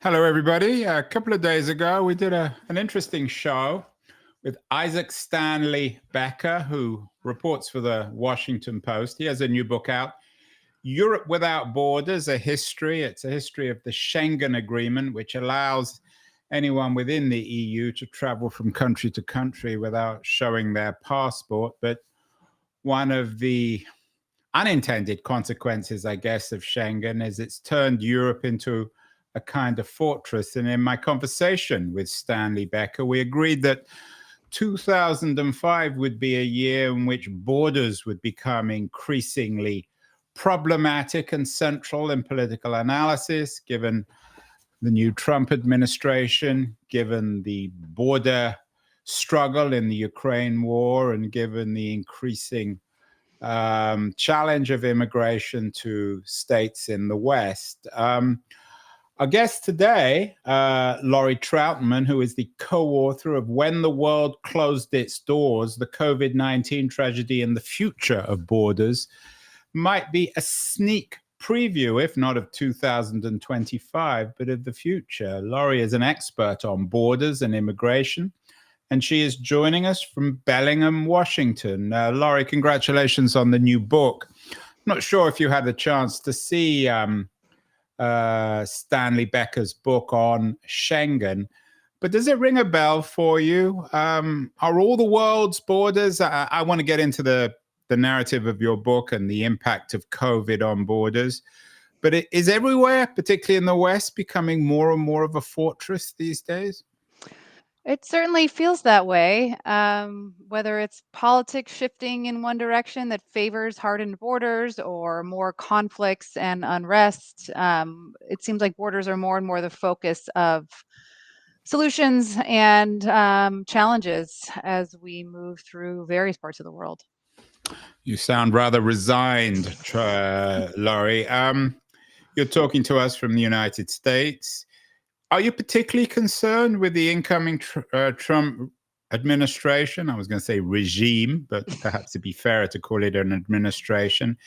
Hello, everybody. A couple of days ago, we did an interesting show with Isaac Stanley Becker, who reports for the Washington Post. He has a new book out, Europe Without Borders, a History. It's a history of the Schengen Agreement, which allows anyone within the EU to travel from country to country without showing their passport. But one of the unintended consequences, I guess, of Schengen is it's turned Europe into a kind of fortress. And in my conversation with Stanley Becker, we agreed that 2005 would be a year in which borders would become increasingly problematic and central in political analysis, given the new Trump administration, given the border struggle in the Ukraine war, and given the increasing challenge of immigration to states in the West. Our guest today, Laurie Trautman, who is the co-author of When the World Closed Its Doors, the COVID-19 Tragedy and the Future of Borders, might be a sneak preview, if not of 2025, but of the future. Laurie is an expert on borders and immigration, and she is joining us from Bellingham, Washington. Laurie, congratulations on the new book. I'm not sure if you had the chance to see Stanley Becker's book on Schengen, but does it ring a bell for you? Are all the world's borders? I want to get into the narrative of your book and the impact of COVID on borders, but is everywhere, particularly in the West, becoming more and more of a fortress these days? It certainly feels that way, whether it's politics shifting in one direction that favors hardened borders or more conflicts and unrest. It seems like borders are more and more the focus of solutions and challenges as we move through various parts of the world. You sound rather resigned, Laurie. You're talking to us from the United States. Are you particularly concerned with the incoming Trump administration? I was going to say regime, but perhaps it'd be fairer to call it an administration.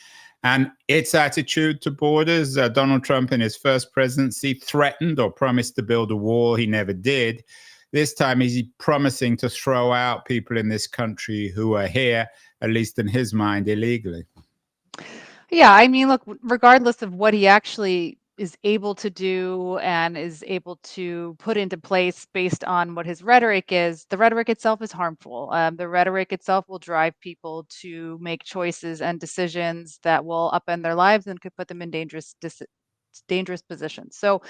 And its attitude to borders. Donald Trump, in his first presidency, threatened or promised to build a wall. He never did. This time, he's promising to throw out people in this country who are here, at least in his mind, illegally. Yeah, I mean, look, regardless of what he actually is able to do and is able to put into place based on what his rhetoric is, the rhetoric itself is harmful. The rhetoric itself will drive people to make choices and decisions that will upend their lives and could put them in dangerous positions. So,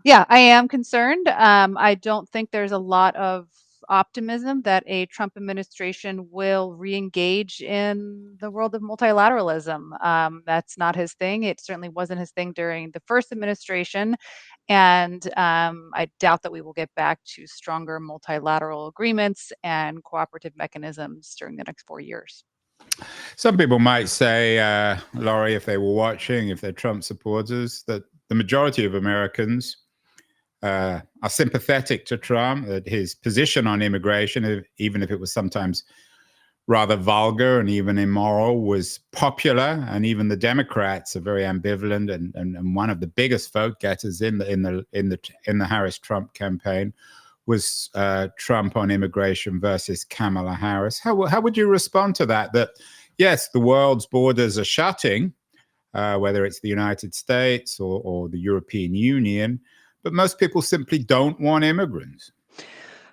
yeah, I am concerned. I don't think there's a lot of optimism that a Trump administration will re-engage in the world of multilateralism. That's not his thing. It certainly wasn't his thing during the first administration. And I doubt that we will get back to stronger multilateral agreements and cooperative mechanisms during the next 4 years. Some people might say, Laurie, if they were watching, if they're Trump supporters, that the majority of Americans are sympathetic to Trump, that his position on immigration, even if it was sometimes rather vulgar and even immoral, was popular. And even the Democrats are very ambivalent. And one of the biggest vote getters in the Harris-Trump campaign was Trump on immigration versus Kamala Harris. How would you respond to that? That yes, the world's borders are shutting, whether it's the United States or the European Union, but most people simply don't want immigrants.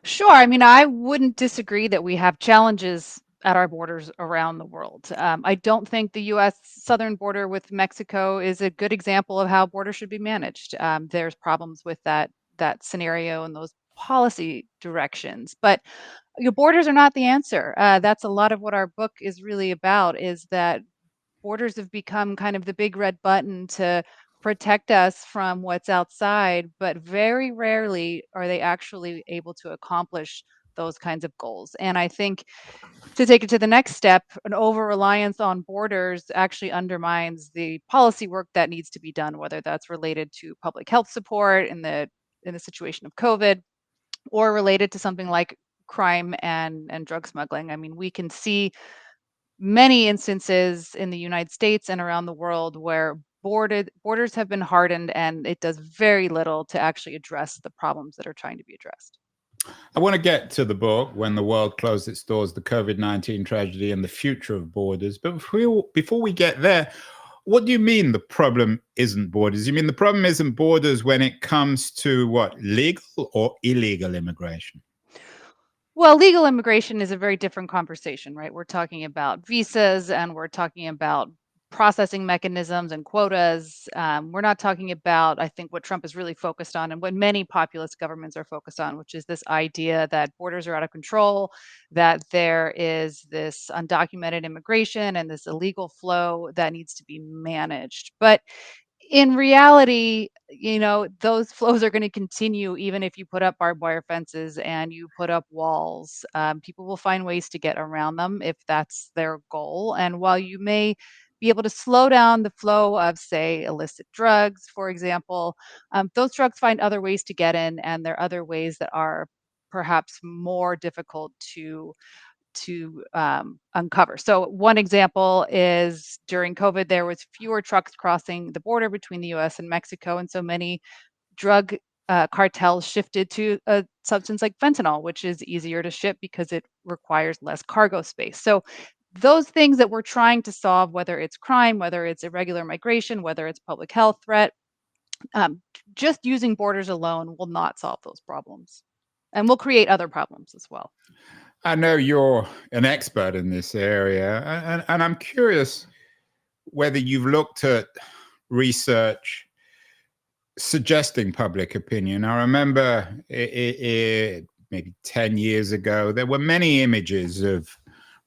Sure. I mean, I wouldn't disagree that we have challenges at our borders around the world. I don't think the U.S. southern border with Mexico is a good example of how borders should be managed. There's problems with that scenario and those policy directions, but your borders are not the answer. That's a lot of what our book is really about. Is that borders have become kind of the big red button to protect us from what's outside, but very rarely are they actually able to accomplish those kinds of goals. And I think to take it to the next step, an over reliance on borders actually undermines the policy work that needs to be done, whether that's related to public health support in the situation of COVID or related to something like crime and drug smuggling. I mean, we can see many instances in the United States and around the world where borders have been hardened, and it does very little to actually address the problems that are trying to be addressed. I want to get to the book, When the World Closed Its Doors, the COVID-19 Tragedy and the Future of Borders. But before we get there, what do you mean the problem isn't borders? You mean the problem isn't borders when it comes to what, legal or illegal immigration? Well, legal immigration is a very different conversation, right? We're talking about visas and we're talking about processing mechanisms and quotas. We're not talking about, I think, what Trump is really focused on and what many populist governments are focused on, which is this idea that borders are out of control, that there is this undocumented immigration and this illegal flow that needs to be managed. But in reality, those flows are going to continue even if you put up barbed wire fences and you put up walls. People will find ways to get around them if that's their goal. And while you may be able to slow down the flow of, say, illicit drugs, for example, those drugs find other ways to get in, and there are other ways that are perhaps more difficult to uncover. So one example is during COVID, there was fewer trucks crossing the border between the U.S. and Mexico, and so many drug cartels shifted to a substance like fentanyl, which is easier to ship because it requires less cargo space. So those things that we're trying to solve, whether it's crime, whether it's irregular migration, whether it's public health threat, um, just using borders alone will not solve those problems, and will create other problems as well. I know you're an expert in this area, and I'm curious whether you've looked at research suggesting public opinion. I remember maybe 10 years ago, there were many images of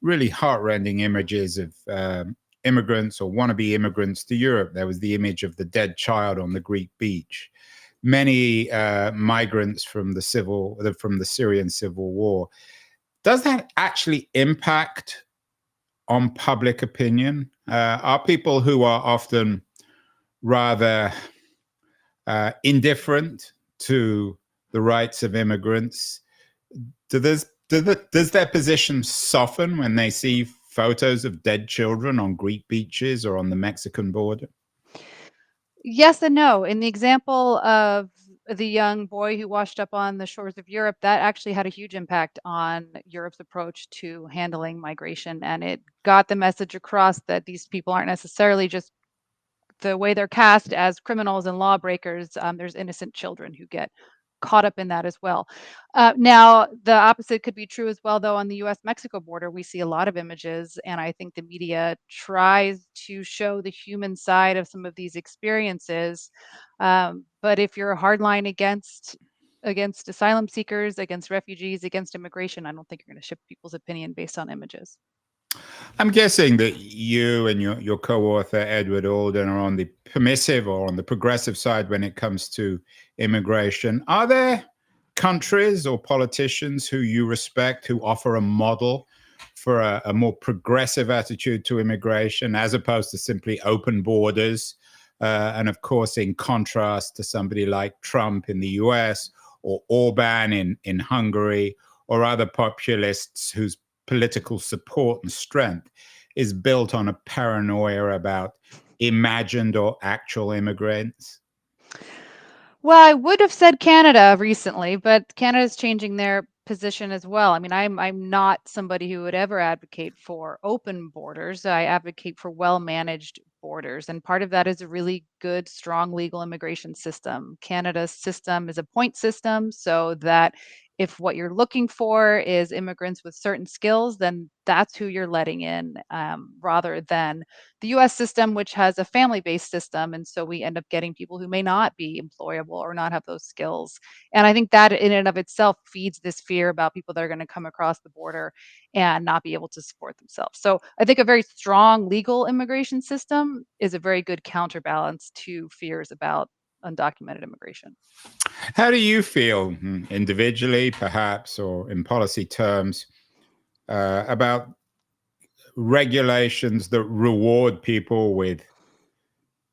really heartrending images of immigrants or wannabe immigrants to Europe. There was the image of the dead child on the Greek beach. Many migrants from the Syrian civil war. Does that actually impact on public opinion? Are people who are often rather indifferent to the rights of immigrants, does their position soften when they see photos of dead children on Greek beaches or on the Mexican border? Yes and no. In the example of the young boy who washed up on the shores of Europe, that actually had a huge impact on Europe's approach to handling migration. And it got the message across that these people aren't necessarily just the way they're cast as criminals and lawbreakers. There's innocent children who get caught up in that as well. Now, the opposite could be true as well, though. On the US-Mexico border, we see a lot of images, and I think the media tries to show the human side of some of these experiences. But if you're a hardline against asylum seekers, against refugees, against immigration, I don't think you're going to shift people's opinion based on images. I'm guessing that you and your co-author, Edward Alden, are on the permissive or on the progressive side when it comes to immigration. Are there countries or politicians who you respect who offer a model for a more progressive attitude to immigration as opposed to simply open borders? And of course, in contrast to somebody like Trump in the US or Orban in Hungary or other populists whose political support and strength is built on a paranoia about imagined or actual immigrants? Well, I would have said Canada recently, but Canada's changing their position as well. I mean, I'm not somebody who would ever advocate for open borders. I advocate for well-managed borders, and part of that is a really good, strong legal immigration system. Canada's system is a point system, so that if what you're looking for is immigrants with certain skills, then that's who you're letting in, rather than the US system, which has a family based system. And so we end up getting people who may not be employable or not have those skills. And I think that in and of itself feeds this fear about people that are going to come across the border and not be able to support themselves. So I think a very strong legal immigration system is a very good counterbalance to fears about undocumented immigration. How do you feel individually, perhaps, or in policy terms, about regulations that reward people with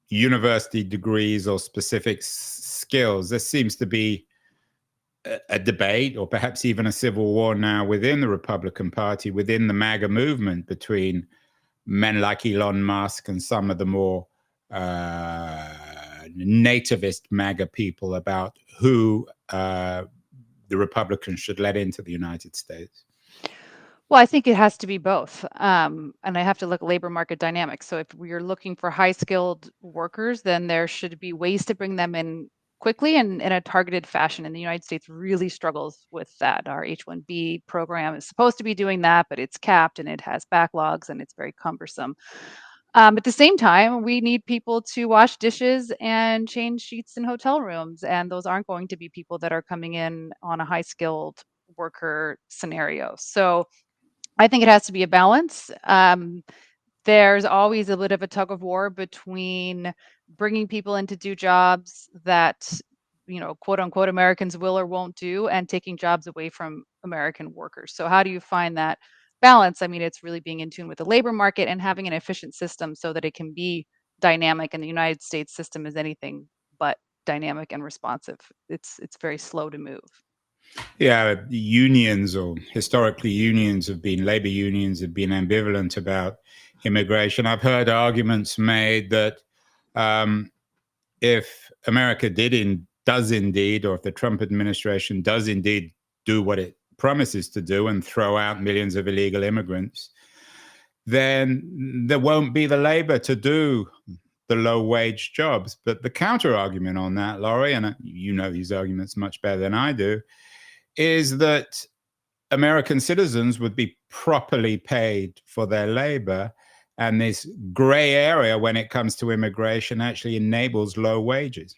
university degrees or specific skills? There seems to be a debate or perhaps even a civil war now within the Republican Party, within the MAGA movement, between men like Elon Musk and some of the more nativist MAGA people about who the Republicans should let into the United States? Well, I think it has to be both. And I have to look at labor market dynamics. So if we're looking for high skilled workers, then there should be ways to bring them in quickly and in a targeted fashion. And the United States really struggles with that. Our H-1B program is supposed to be doing that, but it's capped and it has backlogs and it's very cumbersome. At the same time, we need people to wash dishes and change sheets in hotel rooms. And those aren't going to be people that are coming in on a high skilled worker scenario. So I think it has to be a balance. There's always a bit of a tug of war between bringing people in to do jobs that, quote unquote, Americans will or won't do, and taking jobs away from American workers. So, how do you find that balance? I mean, it's really being in tune with the labor market and having an efficient system so that it can be dynamic. And the United States system is anything but dynamic and responsive. It's very slow to move. Yeah, unions, or historically unions, labor unions have been ambivalent about immigration. I've heard arguments made that if America does indeed, or if the Trump administration does indeed do what it promises to do and throw out millions of illegal immigrants, then there won't be the labor to do the low wage jobs. But the counter argument on that, Laurie, and you know these arguments much better than I do, is that American citizens would be properly paid for their labor. And this gray area when it comes to immigration actually enables low wages.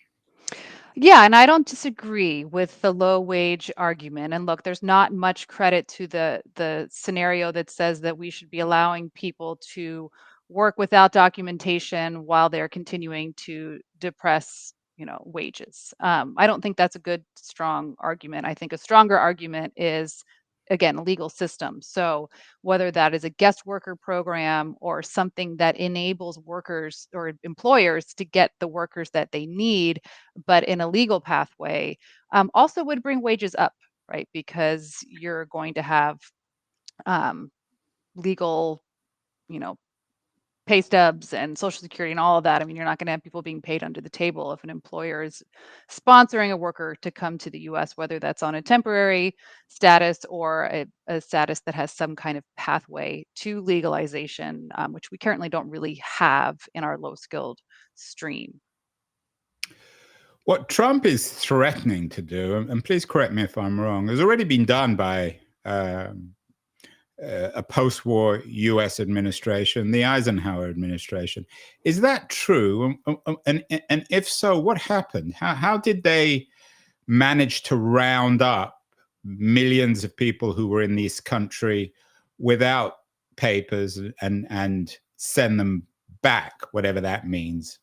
Yeah, and I don't disagree with the low wage argument. And look, there's not much credit to the scenario that says that we should be allowing people to work without documentation while they're continuing to depress, wages. I don't think that's a good, strong argument. I think a stronger argument is, again, a legal system. So whether that is a guest worker program or something that enables workers or employers to get the workers that they need, but in a legal pathway, also would bring wages up, right? Because you're going to have legal, you know, pay stubs and social security and all of that. I mean, you're not going to have people being paid under the table if an employer is sponsoring a worker to come to the US, whether that's on a temporary status or a status that has some kind of pathway to legalization, which we currently don't really have in our low skilled stream. What Trump is threatening to do, and please correct me if I'm wrong, has already been done by a post-war U.S. administration, the Eisenhower administration. Is that true? And if so, what happened? How did they manage to round up millions of people who were in this country without papers and send them back, whatever that means?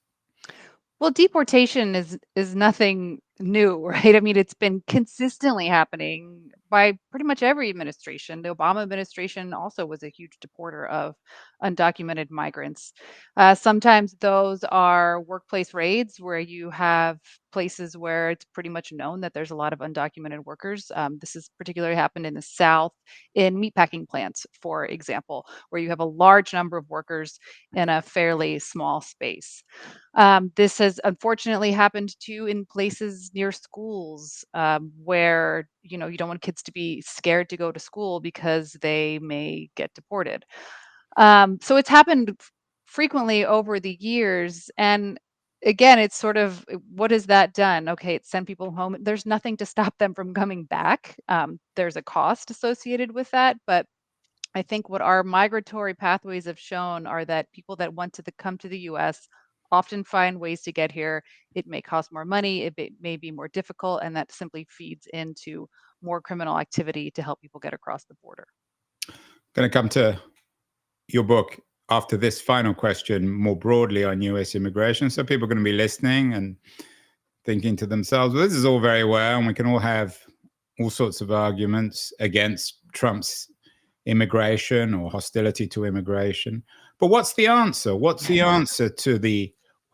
Well, deportation is nothing new, right? I mean, it's been consistently happening by pretty much every administration. The Obama administration also was a huge deporter of undocumented migrants. Sometimes those are workplace raids where you have places where it's pretty much known that there's a lot of undocumented workers. This has particularly happened in the South in meatpacking plants, for example, where you have a large number of workers in a fairly small space. This has unfortunately happened too in places near schools, where you don't want kids to be scared to go to school because they may get deported. So it's happened frequently over the years, and again, it's sort of what has that done? Okay, it sent people home. There's nothing to stop them from coming back. There's a cost associated with that, but I think what our migratory pathways have shown are that people that want to come to the US often find ways to get here. It may cost more money, it may be more difficult, and that simply feeds into more criminal activity to help people get across the border. Going to come to your book after this final question more broadly on US immigration. So people are going to be listening and thinking to themselves, well, this is all very well, and we can all have all sorts of arguments against Trump's immigration or hostility to immigration. But what's the answer? What's the answer to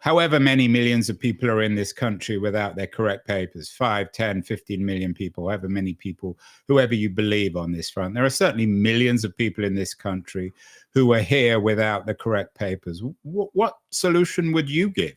however many millions of people are in this country without their correct papers, 5, 10, 15 million people, however many people, whoever you believe on this front. There are certainly millions of people in this country who are here without the correct papers. What solution would you give?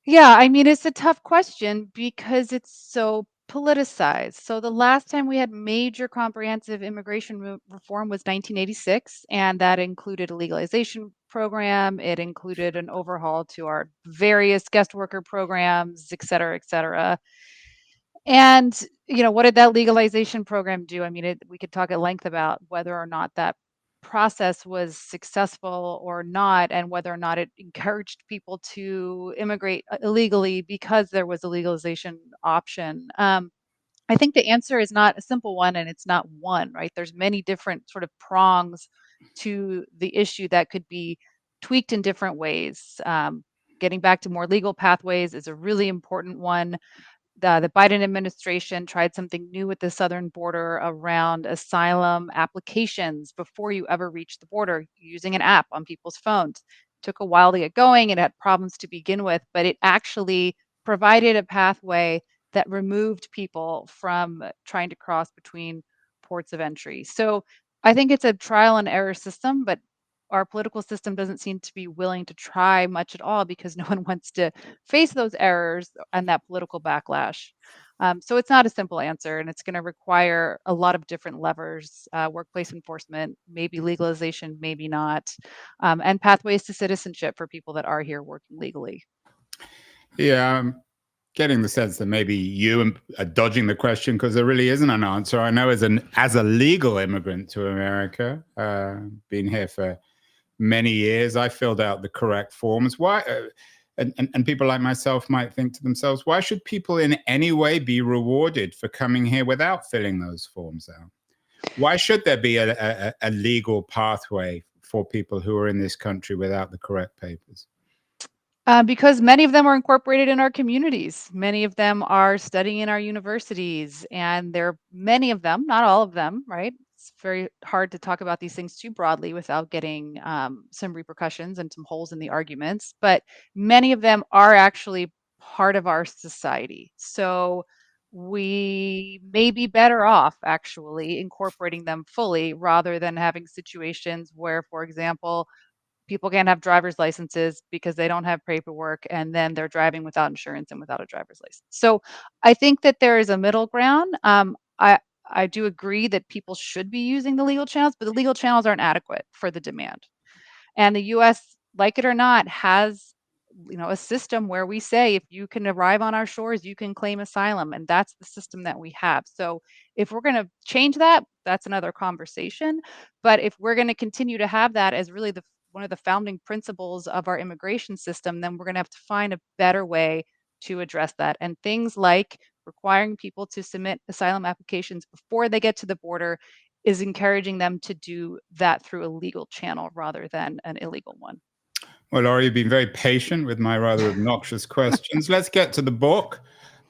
Yeah, I mean, it's a tough question because it's so politicized. So the last time we had major comprehensive immigration reform was 1986, and that included a legalization program. It included an overhaul to our various guest worker programs, et cetera, et cetera. And, what did that legalization program do? I mean, we could talk at length about whether or not that process was successful or not, and whether or not it encouraged people to immigrate illegally because there was a legalization option. I think the answer is not a simple one, and it's not one, right? There's many different sort of prongs to the issue that could be tweaked in different ways. Getting back to more legal pathways is a really important one. The Biden administration tried something new with the southern border around asylum applications before you ever reach the border using an app on people's phones. Took a while to get going. It had problems to begin with, but it actually provided a pathway that removed people from trying to cross between ports of entry. So I think it's a trial and error system, but our political system doesn't seem to be willing to try much at all because no one wants to face those errors and that political backlash. So it's not a simple answer, and it's going to require a lot of different levers: workplace enforcement, maybe legalization, maybe not, and pathways to citizenship for people that are here working legally. Yeah, I'm getting the sense that maybe you are dodging the question because there really isn't an answer. I know as a legal immigrant to America, been here for many years, I filled out the correct forms. Why? And people like myself might think to themselves, why should people in any way be rewarded for coming here without filling those forms out? Why should there be a legal pathway for people who are in this country without the correct papers? Because many of them are incorporated in our communities. Many of them are studying in our universities, and there are many of them, not all of them, right? It's very hard to talk about these things too broadly without getting some repercussions and some holes in the arguments. But many of them are actually part of our society. So we may be better off actually incorporating them fully rather than having situations where, for example, people can't have driver's licenses because they don't have paperwork, and then they're driving without insurance and without a driver's license. So I think that there is a middle ground. I do agree that people should be using the legal channels, but the legal channels aren't adequate for the demand. And the US, like it or not, has a system where we say if you can arrive on our shores, you can claim asylum, and that's the system that we have. So if we're going to change that, that's another conversation. But if we're going to continue to have that as really the one of the founding principles of our immigration system, then we're going to have to find a better way to address that. And things like requiring people to submit asylum applications before they get to the border is encouraging them to do that through a legal channel rather than an illegal one. Well, Laurie, you've been very patient with my rather obnoxious questions. Let's get to the book.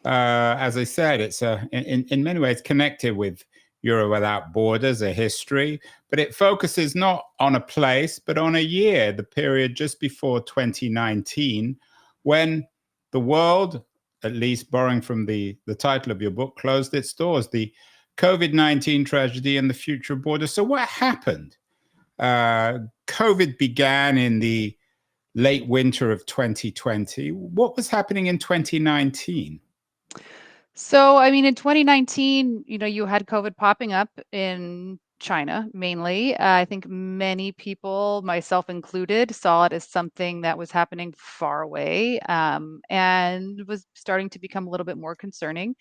As I said, it's in many ways connected with Euro Without Borders, a history, but it focuses not on a place, but on a year, the period just before 2019, when the world, at least borrowing from the title of your book, closed its doors, the COVID-19 tragedy and the future of borders. So what happened? COVID began in the late winter of 2020. What was happening in 2019? So, I mean, in 2019, you had COVID popping up in China mainly. I think many people, myself included, saw it as something that was happening far away, and was starting to become a little bit more concerning.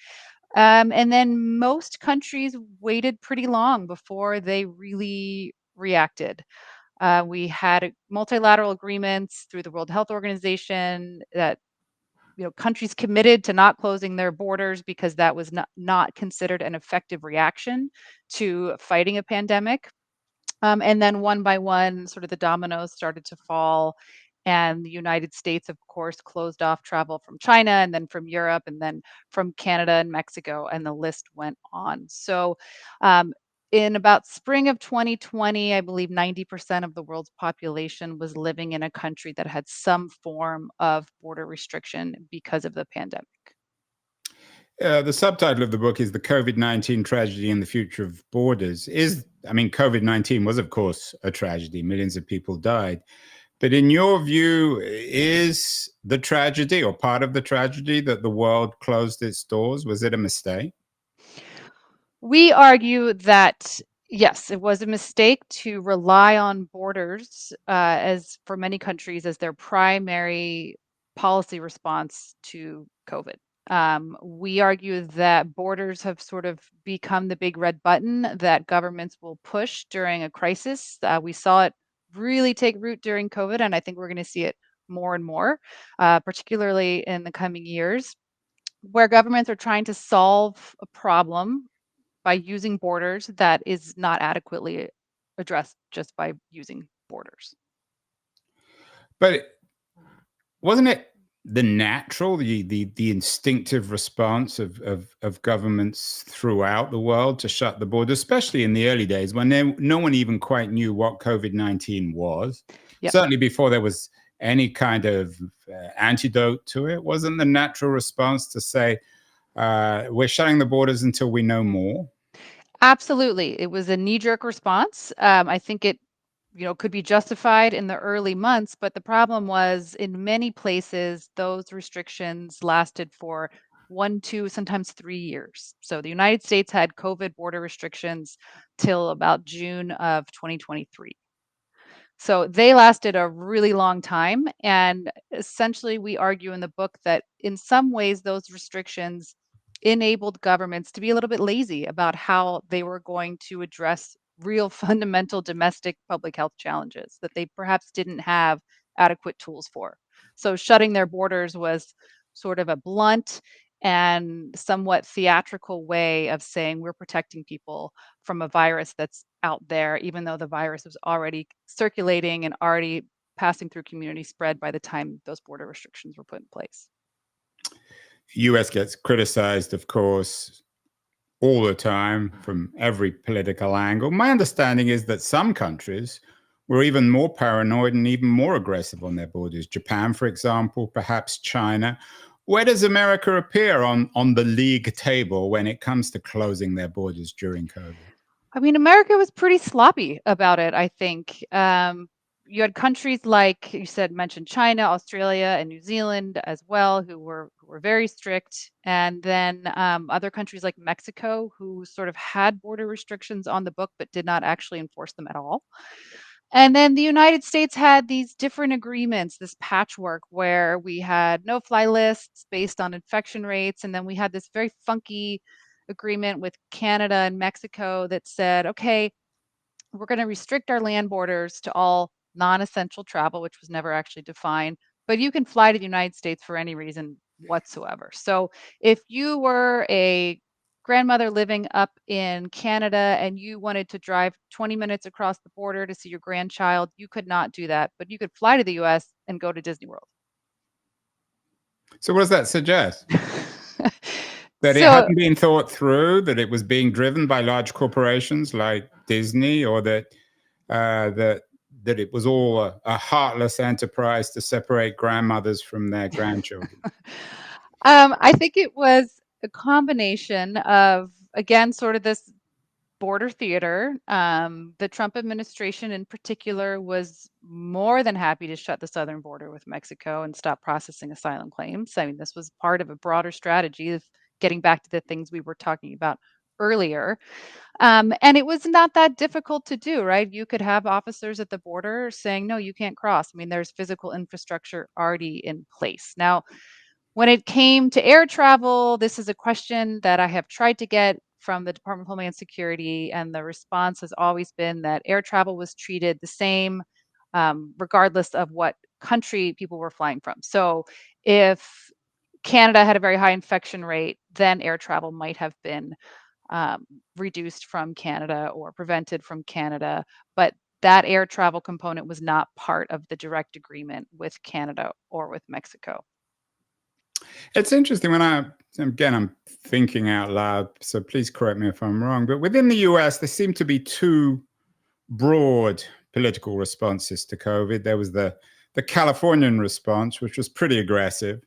And then most countries waited pretty long before they really reacted. We had multilateral agreements through the World Health Organization that countries committed to not closing their borders because that was not considered an effective reaction to fighting a pandemic. And then one by one, sort of the dominoes started to fall. And the United States, of course, closed off travel from China and then from Europe and then from Canada and Mexico, and the list went on. So um, in about spring of 2020, I believe 90% of the world's population was living in a country that had some form of border restriction because of the pandemic. The subtitle of the book is The COVID-19 Tragedy and the Future of Borders. COVID-19 was, of course, a tragedy. Millions of people died. But in your view, is the tragedy or part of the tragedy that the world closed its doors? Was it a mistake? We argue that yes, it was a mistake to rely on borders as for many countries as their primary policy response to COVID. We argue that borders have sort of become the big red button that governments will push during a crisis. We saw it really take root during COVID, and I think we're going to see it more and more, particularly in the coming years, where governments are trying to solve a problem by using borders that is not adequately addressed just by using borders. But wasn't it the natural, the instinctive response of governments throughout the world to shut the border, especially in the early days when no one even quite knew what COVID-19 was? Yep. Certainly before there was any kind of antidote to it. Wasn't the natural response to say, we're shutting the borders until we know more? Absolutely. It was a knee-jerk response. I think it could be justified in the early months, but the problem was in many places, those restrictions lasted for 1, 2, sometimes 3 years. So the United States had COVID border restrictions till about June of 2023. So they lasted a really long time. And essentially, we argue in the book that in some ways, those restrictions enabled governments to be a little bit lazy about how they were going to address real fundamental domestic public health challenges that they perhaps didn't have adequate tools for. So shutting their borders was sort of a blunt and somewhat theatrical way of saying we're protecting people from a virus that's out there, even though the virus was already circulating and already passing through community spread by the time those border restrictions were put in place. US gets criticized, of course, all the time from every political angle. My understanding is that some countries were even more paranoid and even more aggressive on their borders. Japan, for example, perhaps China. Where does America appear on the league table when it comes to closing their borders during COVID? I mean, America was pretty sloppy about it, I think. You had countries like you said, mentioned China, Australia, and New Zealand as well, who were very strict, and then other countries like Mexico, who sort of had border restrictions on the book but did not actually enforce them at all. And then the United States had these different agreements, this patchwork where we had no-fly lists based on infection rates, and then we had this very funky agreement with Canada and Mexico that said, okay, we're going to restrict our land borders to all non-essential travel, which was never actually defined, but you can fly to the United States for any reason whatsoever. So if you were a grandmother living up in Canada and you wanted to drive 20 minutes across the border to see your grandchild, you could not do that, but you could fly to the US and go to Disney World. So what does that suggest? That it So hadn't been thought through, that it was being driven by large corporations like Disney, or that that it was all a heartless enterprise to separate grandmothers from their grandchildren. I think it was a combination of, again, sort of this border theater. The Trump administration, in particular, was more than happy to shut the southern border with Mexico and stop processing asylum claims. I mean, this was part of a broader strategy of getting back to the things we were talking about earlier. And it was not that difficult to do, right? You could have officers at the border saying, no, you can't cross. I mean, there's physical infrastructure already in place. Now, when it came to air travel, this is a question that I have tried to get from the Department of Homeland Security, and the response has always been that air travel was treated the same, regardless of what country people were flying from. So if Canada had a very high infection rate, then air travel might have been reduced from Canada or prevented from Canada. But that air travel component was not part of the direct agreement with Canada or with Mexico. It's interesting I'm thinking out loud, so please correct me if I'm wrong, but within the US, there seem to be two broad political responses to COVID. There was the Californian response, which was pretty aggressive,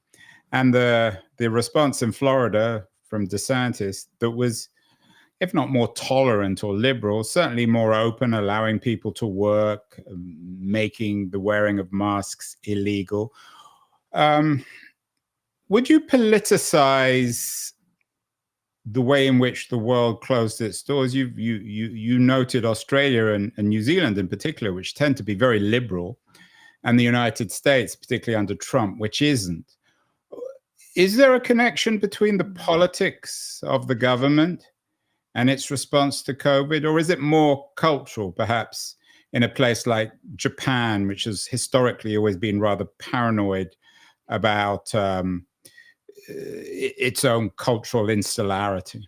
and the response in Florida from DeSantis that was, if not more tolerant or liberal, certainly more open, allowing people to work, making the wearing of masks illegal. Would you politicize the way in which the world closed its doors? You noted Australia and New Zealand in particular, which tend to be very liberal, and the United States, particularly under Trump, which isn't. Is there a connection between the politics of the government and its response to COVID, or is it more cultural, perhaps in a place like Japan, which has historically always been rather paranoid about its own cultural insularity?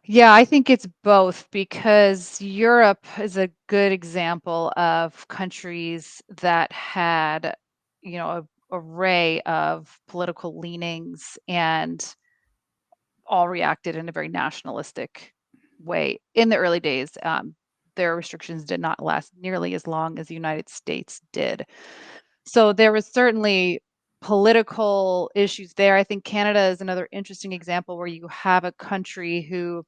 Yeah, I think it's both because Europe is a good example of countries that had, a array of political leanings and all reacted in a very nationalistic way in the early days. Their restrictions did not last nearly as long as the United States did. So there was certainly political issues there. I think Canada is another interesting example where you have a country who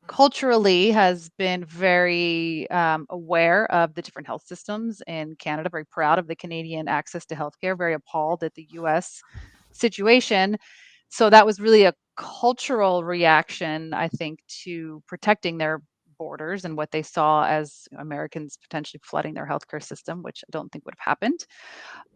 culturally has been very aware of the different health systems in Canada, very proud of the Canadian access to healthcare, very appalled at the US situation. So that was really a cultural reaction, I think, to protecting their borders and what they saw as Americans potentially flooding their healthcare system, which I don't think would have happened.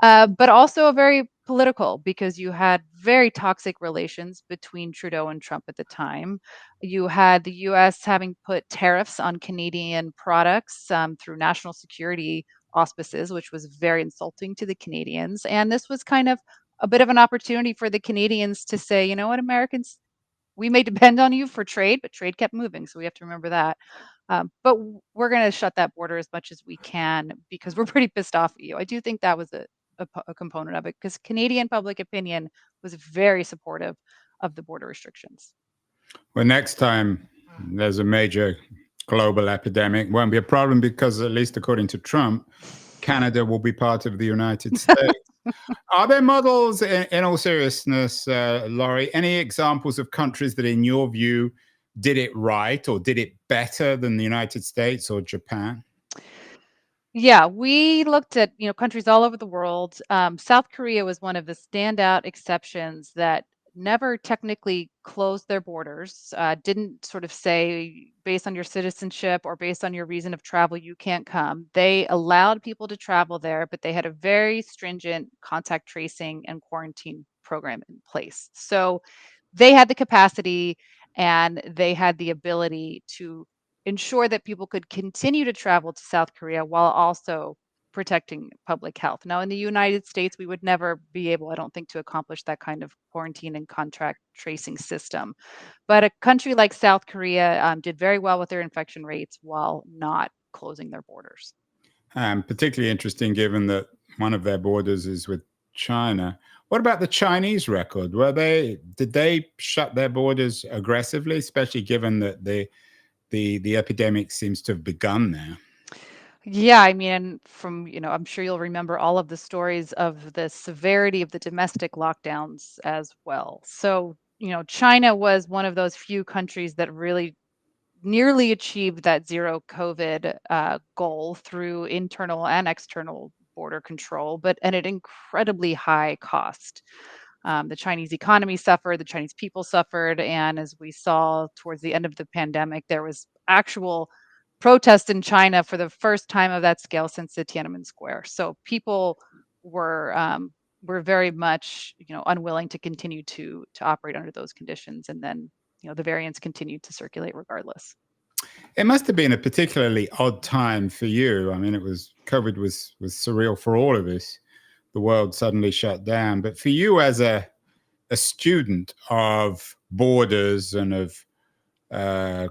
But also very political because you had very toxic relations between Trudeau and Trump at the time. You had the US having put tariffs on Canadian products through national security auspices, which was very insulting to the Canadians. And this was kind of a bit of an opportunity for the Canadians to say, you know what, Americans, we may depend on you for trade, but trade kept moving. So we have to remember that. But we're going to shut that border as much as we can because we're pretty pissed off at you. I do think that was a component of it because Canadian public opinion was very supportive of the border restrictions. Well, next time there's a major global epidemic, won't be a problem because, at least according to Trump, Canada will be part of the United States. Are there models, in all seriousness, Laurie, any examples of countries that, in your view, did it right or did it better than the United States or Japan? Yeah, we looked at, countries all over the world. South Korea was one of the standout exceptions that never technically closed their borders, didn't sort of say based on your citizenship or based on your reason of travel, you can't come. They allowed people to travel there, but they had a very stringent contact tracing and quarantine program in place. So they had the capacity and they had the ability to ensure that people could continue to travel to South Korea while also protecting public health. Now, in the United States, we would never be able, I don't think, to accomplish that kind of quarantine and contact tracing system. But a country like South Korea did very well with their infection rates while not closing their borders. Particularly interesting given that one of their borders is with China. What about the Chinese record? Did they shut their borders aggressively, especially given that the epidemic seems to have begun there? Yeah, I mean, from, I'm sure you'll remember all of the stories of the severity of the domestic lockdowns as well. So, China was one of those few countries that really nearly achieved that zero COVID goal through internal and external border control, but at an incredibly high cost. The Chinese economy suffered, the Chinese people suffered, and as we saw towards the end of the pandemic, there was actual protest in China for the first time of that scale since the Tiananmen Square. So people were very much, unwilling to continue to operate under those conditions, and then the variants continued to circulate regardless. It must have been a particularly odd time for you. I mean, COVID was surreal for all of us. The world suddenly shut down. But for you as a student of borders and of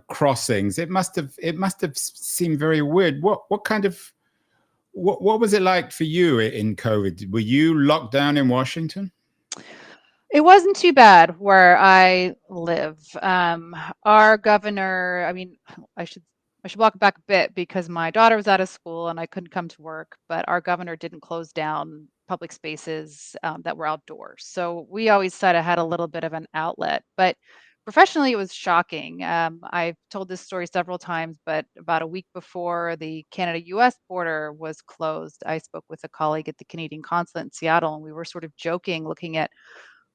crossings, it must have seemed very weird. What was it like for you in COVID? Were you locked down in Washington? It wasn't too bad where I live. Our governor, I mean, I should I should walk back a bit because my daughter was out of school and I couldn't come to work, but our governor didn't close down public spaces that were outdoors. So we always sort of had a little bit of an outlet. But professionally, it was shocking. I've told this story several times, but about a week before the Canada-US border was closed, I spoke with a colleague at the Canadian consulate in Seattle, and we were sort of joking, looking at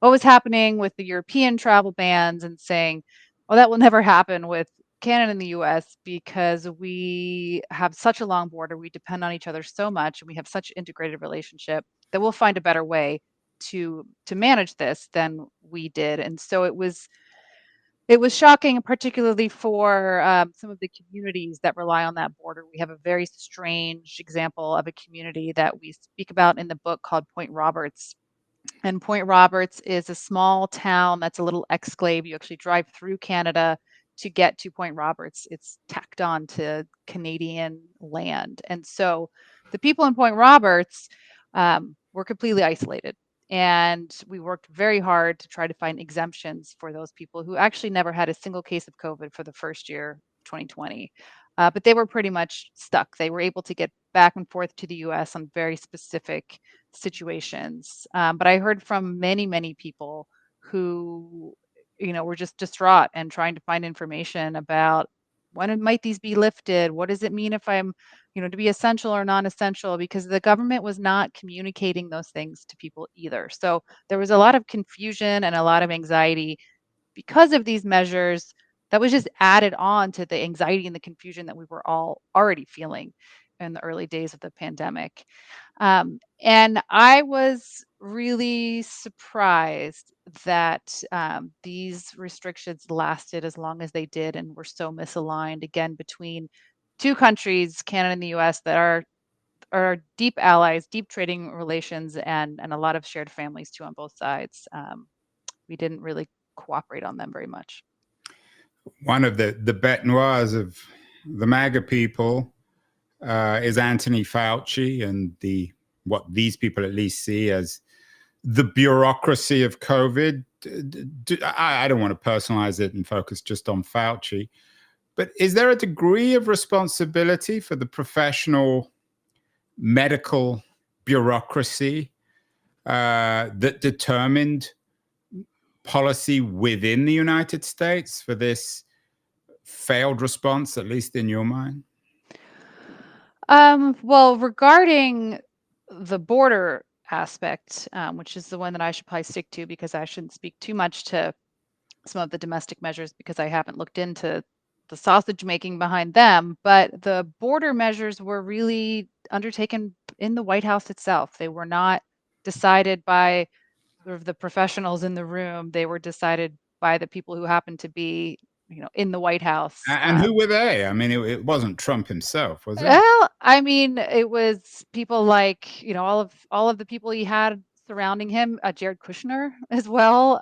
what was happening with the European travel bans and saying, "Oh, that will never happen with Canada and the US because we have such a long border, we depend on each other so much, and we have such integrated relationship that we'll find a better way to manage this than we did." And so it was shocking, particularly for some of the communities that rely on that border. We have a very strange example of a community that we speak about in the book called Point Roberts, and Point Roberts is a small town that's a little exclave. You actually drive through Canada to get to Point Roberts. It's tacked on to Canadian land. And so the people in Point Roberts were completely isolated. And we worked very hard to try to find exemptions for those people who actually never had a single case of COVID for the first year, 2020. But they were pretty much stuck. They were able to get back and forth to the US on very specific situations. But I heard from many, many people who, were just distraught and trying to find information about when might these be lifted? What does it mean if I'm, to be essential or non-essential? Because the government was not communicating those things to people either. So there was a lot of confusion and a lot of anxiety because of these measures that was just added on to the anxiety and the confusion that we were all already feeling in the early days of the pandemic. And I was really surprised that these restrictions lasted as long as they did and were so misaligned again between two countries, Canada and the US, that are deep allies, deep trading relations, and a lot of shared families too on both sides. We didn't really cooperate on them very much. One of the bête noirs of the MAGA people is Anthony Fauci and what these people at least see as the bureaucracy of COVID. I don't want to personalize it and focus just on Fauci, but is there a degree of responsibility for the professional medical bureaucracy that determined policy within the United States for this failed response, at least in your mind? Well, regarding the border aspect, which is the one that I should probably stick to because I shouldn't speak too much to some of the domestic measures because I haven't looked into the sausage making behind them. But the border measures were really undertaken in the White House itself. They were not decided by sort of the professionals in the room. They were decided by the people who happened to be, in the White House. And who were they? I mean, it wasn't Trump himself, was it? Well, I mean, it was people like, all of the people he had surrounding him, Jared Kushner as well.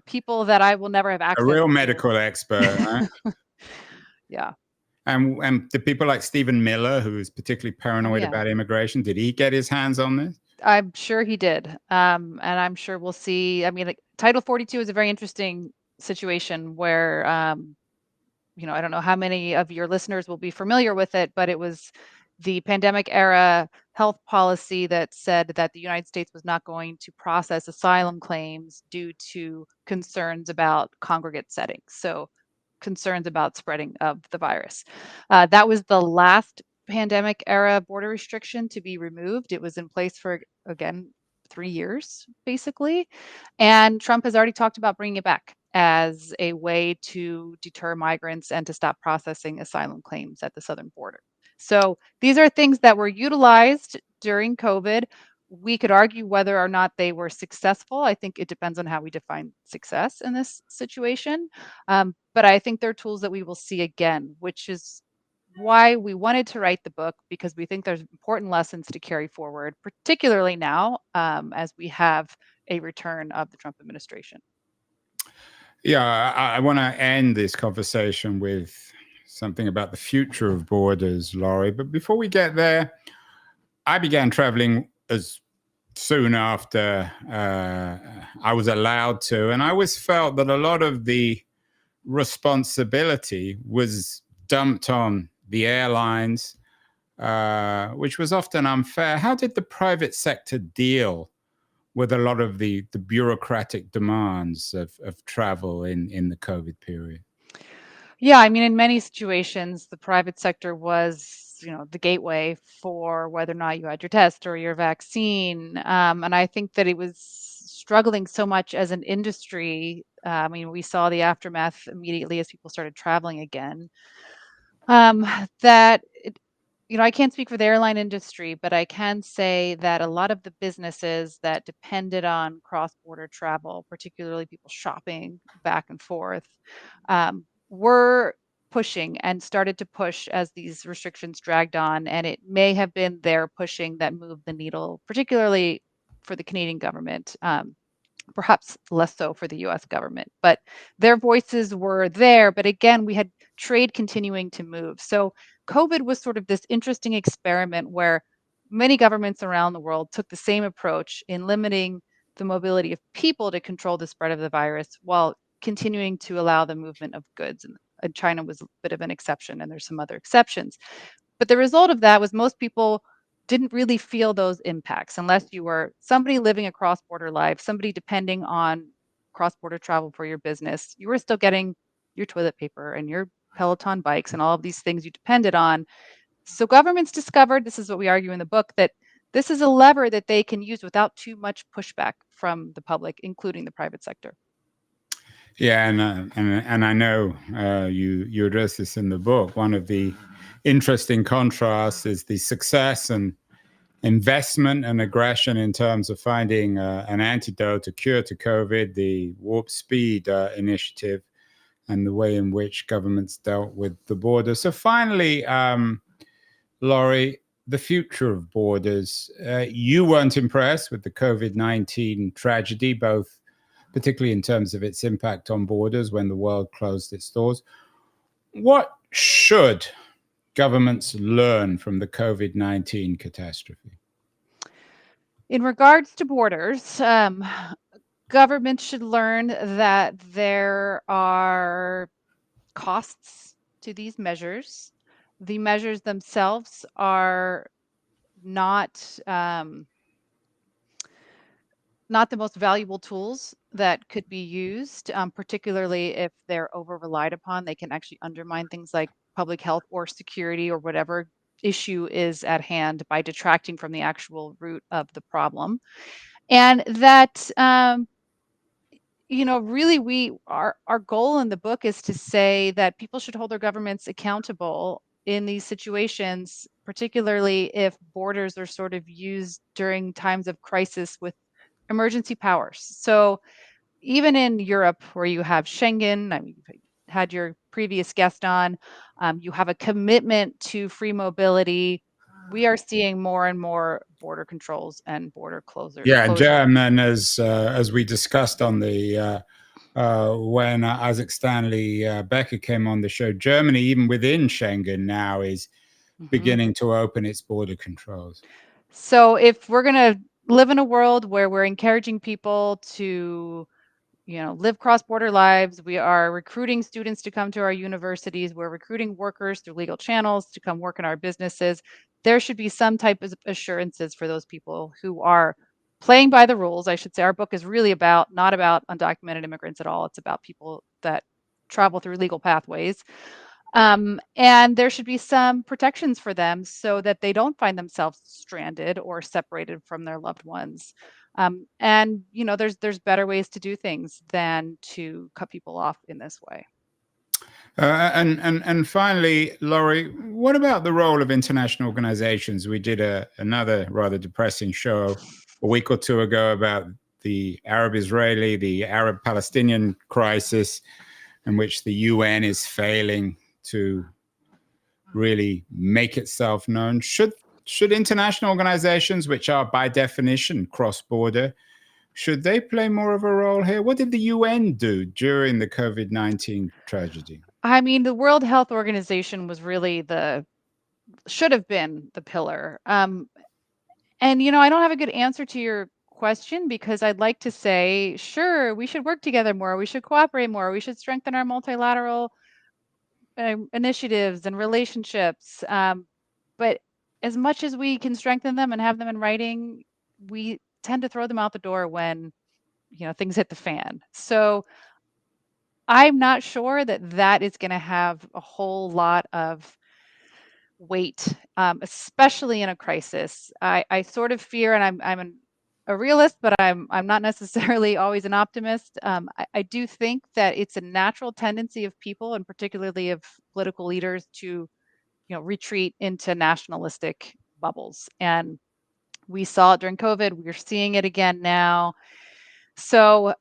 People that I will never have A access real to. medical expert, right? Yeah. And the people like Stephen Miller, who is particularly Oh, paranoid yeah. about immigration, did he get his hands on this? I'm sure he did. And I'm sure we'll see. I mean, like, Title 42 is a very interesting situation where, I don't know how many of your listeners will be familiar with it, but it was the pandemic era health policy that said that the United States was not going to process asylum claims due to concerns about congregate settings. So concerns about spreading of the virus. That was the last pandemic era border restriction to be removed. It was in place for, again, 3 years, basically. And Trump has already talked about bringing it back as a way to deter migrants and to stop processing asylum claims at the southern border. So these are things that were utilized during COVID. We could argue whether or not they were successful. I think it depends on how we define success in this situation. But I think they're tools that we will see again, which is why we wanted to write the book, because we think there's important lessons to carry forward, particularly now as we have a return of the Trump administration. Yeah, I want to end this conversation with something about the future of borders, Laurie. But before we get there, I began traveling as soon after I was allowed to. And I always felt that a lot of the responsibility was dumped on the airlines, which was often unfair. How did the private sector deal with a lot of the bureaucratic demands of travel in the COVID period? Yeah, I mean, in many situations, the private sector was, the gateway for whether or not you had your test or your vaccine. And I think that it was struggling so much as an industry. I mean, we saw the aftermath immediately as people started traveling again. Um, that I can't speak for the airline industry, but I can say that a lot of the businesses that depended on cross-border travel, particularly people shopping back and forth, were pushing and started to push as these restrictions dragged on. And it may have been their pushing that moved the needle, particularly for the Canadian government. Perhaps less so for the US government, but their voices were there. But again, we had trade continuing to move. So COVID was sort of this interesting experiment where many governments around the world took the same approach in limiting the mobility of people to control the spread of the virus while continuing to allow the movement of goods. And China was a bit of an exception, and there's some other exceptions. But the result of that was most people didn't really feel those impacts unless you were somebody living a cross-border life, somebody depending on cross-border travel for your business. You were still getting your toilet paper and your Peloton bikes and all of these things you depended on. So governments discovered, this is what we argue in the book, that this is a lever that they can use without too much pushback from the public, including the private sector. Yeah, and I know you address this in the book. One of the interesting contrasts is the success and investment and aggression in terms of finding an antidote, a cure to COVID, the Warp Speed initiative, and the way in which governments dealt with the border. So finally, Laurie, the future of borders. You weren't impressed with the COVID-19 tragedy, both particularly in terms of its impact on borders when the world closed its doors. What should governments learn from the COVID-19 catastrophe? In regards to borders, governments should learn that there are costs to these measures. The measures themselves are not not the most valuable tools that could be used, particularly if they're over relied upon. They can actually undermine things like public health or security or whatever issue is at hand by detracting from the actual root of the problem. And that really our goal in the book is to say that people should hold their governments accountable in these situations, particularly if borders are sort of used during times of crisis with emergency powers. So even in Europe, where you have Schengen, I mean, you've had your previous guest on, you have a commitment to free mobility. We are seeing more and more border controls and border closure. Yeah, German, as we discussed on the when Isaac Stanley Becker came on the show, Germany, even within Schengen now, is beginning to open its border controls. So if we're going to live in a world where we're encouraging people to live cross-border lives, we are recruiting students to come to our universities, we're recruiting workers through legal channels to come work in our businesses, there should be some type of assurances for those people who are playing by the rules. I should say our book is really not about undocumented immigrants at all. It's about people that travel through legal pathways. And there should be some protections for them so that they don't find themselves stranded or separated from their loved ones. And there's better ways to do things than to cut people off in this way. And finally, Laurie, what about the role of international organizations? We did another rather depressing show a week or two ago about the Arab-Israeli, the Arab-Palestinian crisis, in which the UN is failing to really make itself known. Should international organizations, which are by definition cross-border, should they play more of a role here? What did the UN do during the COVID-19 tragedy? I mean, the World Health Organization was really should have been the pillar. And And, I don't have a good answer to your question because I'd like to say, sure, we should work together more. We should cooperate more. We should strengthen our multilateral initiatives and relationships. But as much as we can strengthen them and have them in writing, we tend to throw them out the door when, things hit the fan. So I'm not sure that that is going to have a whole lot of weight, especially in a crisis. I sort of fear, and a realist, but I'm not necessarily always an optimist. I do think that it's a natural tendency of people, and particularly of political leaders, to retreat into nationalistic bubbles. And we saw it during COVID. We're seeing it again now. So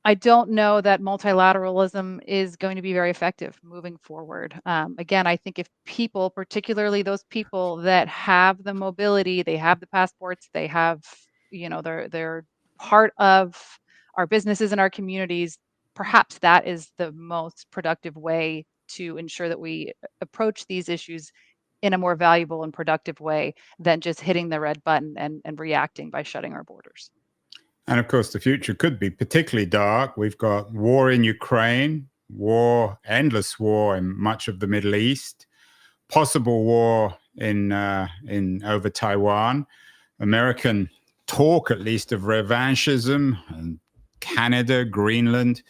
I don't know that multilateralism is going to be very effective moving forward. Again, I think if people, particularly those people that have the mobility, they have the passports, they have, they're part of our businesses and our communities, perhaps that is the most productive way to ensure that we approach these issues in a more valuable and productive way than just hitting the red button and reacting by shutting our borders. And of course, the future could be particularly dark. We've got war in Ukraine, endless war in much of the Middle East, possible war in over Taiwan, American talk, at least, of revanchism, and Canada, Greenland,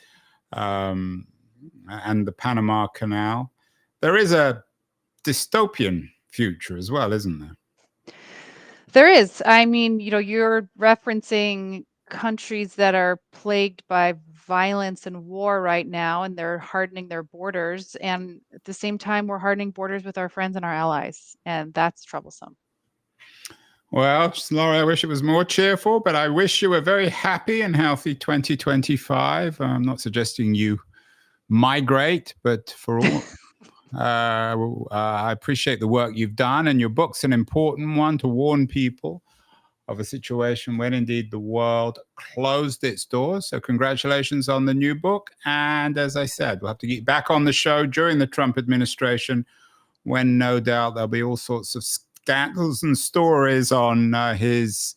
and the Panama Canal. There is a dystopian future as well, isn't there? There is. I mean, you're referencing countries that are plagued by violence and war right now, and they're hardening their borders. And at the same time, we're hardening borders with our friends and our allies, and that's troublesome. Well, Laurie, I wish it was more cheerful, but I wish you a very happy and healthy 2025. I'm not suggesting you migrate, but for all, I appreciate the work you've done, and your book's an important one to warn people of a situation when indeed the world closed its doors. So congratulations on the new book. And as I said, we'll have to get back on the show during the Trump administration, when no doubt there'll be all sorts of scandals and stories on his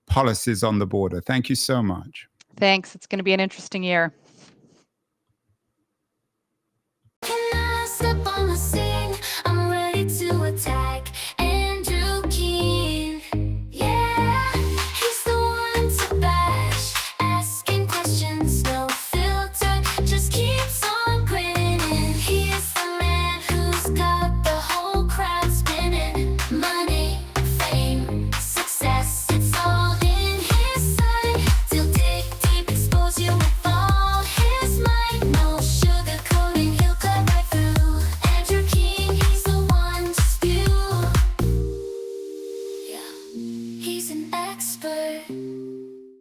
policies on the border. Thank you so much. Thanks. It's going to be an interesting year.